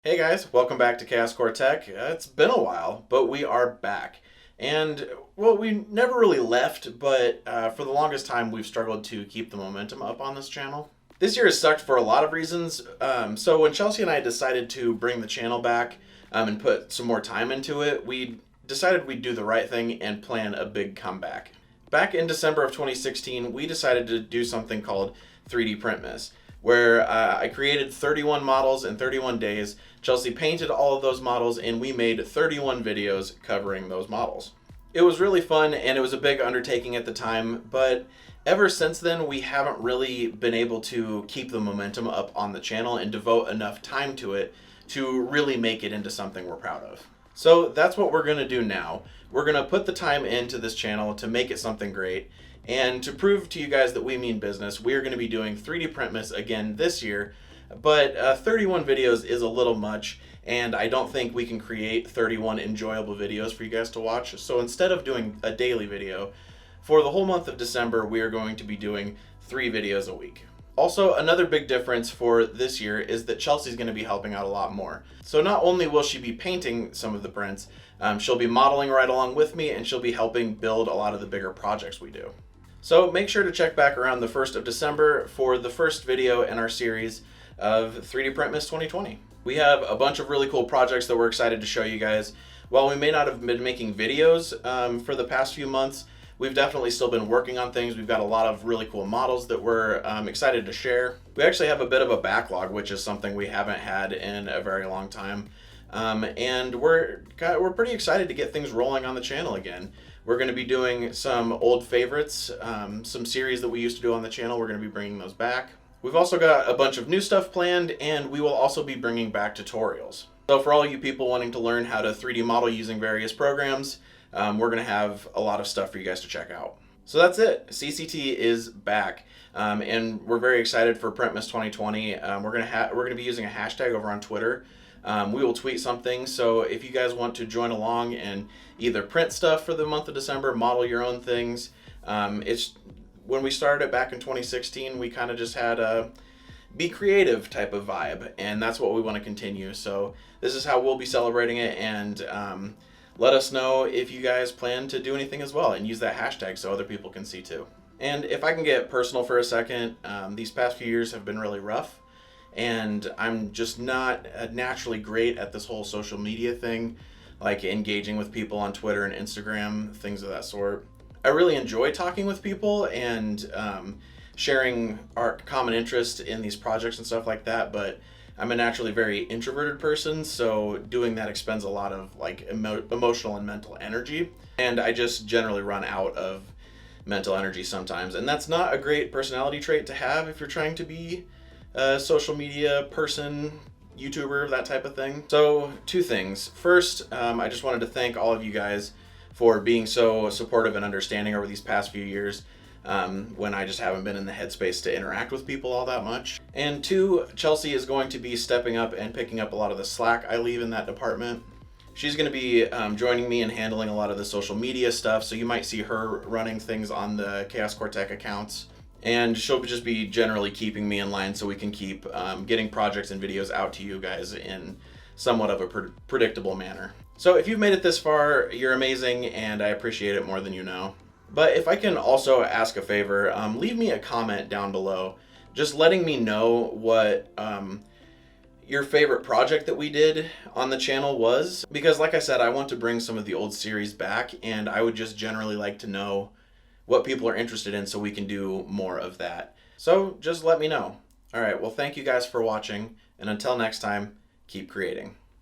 Hey guys, welcome back to Chaos Core Tech. It's been a while, but we are back. And, well, we never really left, but for the longest time we've struggled to keep the momentum up on this channel. This year has sucked for a lot of reasons. So when Chelsea and I decided to bring the channel back and put some more time into it, we decided we'd do the right thing and plan a big comeback. Back in December of 2016, we decided to do something called 3D Printmas, where I created 31 models in 31 days. Chelsea painted all of those models, and we made 31 videos covering those models. It was really fun, and it was a big undertaking at the time, but ever since then, we haven't really been able to keep the momentum up on the channel and devote enough time to it to really make it into something we're proud of. So that's what we're going to do now. We're going to put the time into this channel to make it something great. And to prove to you guys that we mean business, we are going to be doing 3D Printmas again this year. But 31 videos is a little much, and I don't think we can create 31 enjoyable videos for you guys to watch. So instead of doing a daily video, for the whole month of December, we are going to be doing 3 videos a week. Also, another big difference for this year is that Chelsea's going to be helping out a lot more. So not only will she be painting some of the prints, she'll be modeling right along with me, and she'll be helping build a lot of the bigger projects we do. So make sure to check back around the 1st of December for the first video in our series of 3D Printmas 2020. We have a bunch of really cool projects that we're excited to show you guys. While we may not have been making videos for the past few months, we've definitely still been working on things. We've got a lot of really cool models that we're excited to share. We actually have a bit of a backlog, which is something we haven't had in a very long time. And we're pretty excited to get things rolling on the channel again. We're going to be doing some old favorites, some series that we used to do on the channel. We're going to be bringing those back. We've also got a bunch of new stuff planned, and we will also be bringing back tutorials. So for all you people wanting to learn how to 3D model using various programs, we're going to have a lot of stuff for you guys to check out. So that's it. CCT is back, and we're very excited for Printmas 2020. We're going to be using a hashtag over on Twitter. We will tweet something, so if you guys want to join along and either print stuff for the month of December, model your own things, when we started it back in 2016, we kind of just had a be creative type of vibe, and that's what we want to continue. So this is how we'll be celebrating it, and let us know if you guys plan to do anything as well, and use that hashtag so other people can see too. And if I can get personal for a second, these past few years have been really rough, and I'm just not naturally great at this whole social media thing, like engaging with people on Twitter and Instagram, things of that sort. I really enjoy talking with people and sharing our common interest in these projects and stuff like that, but I'm a naturally very introverted person, so doing that expends a lot of like emotional and mental energy, and I just generally run out of mental energy sometimes, and that's not a great personality trait to have if you're trying to be a social media person, YouTuber, that type of thing. So 2 things. First, I just wanted to thank all of you guys for being so supportive and understanding over these past few years when I just haven't been in the headspace to interact with people all that much. And 2, Chelsea is going to be stepping up and picking up a lot of the slack I leave in that department. She's going to be joining me and handling a lot of the social media stuff, so you might see her running things on the Chaos Core Tech accounts. And she'll just be generally keeping me in line so we can keep getting projects and videos out to you guys in somewhat of a predictable manner. So if you've made it this far, you're amazing, and I appreciate it more than you know. But if I can also ask a favor, leave me a comment down below, just letting me know what your favorite project that we did on the channel was. Because like I said, I want to bring some of the old series back, and I would just generally like to know what people are interested in so we can do more of that. So just let me know. All right, well, thank you guys for watching, and until next time, keep creating.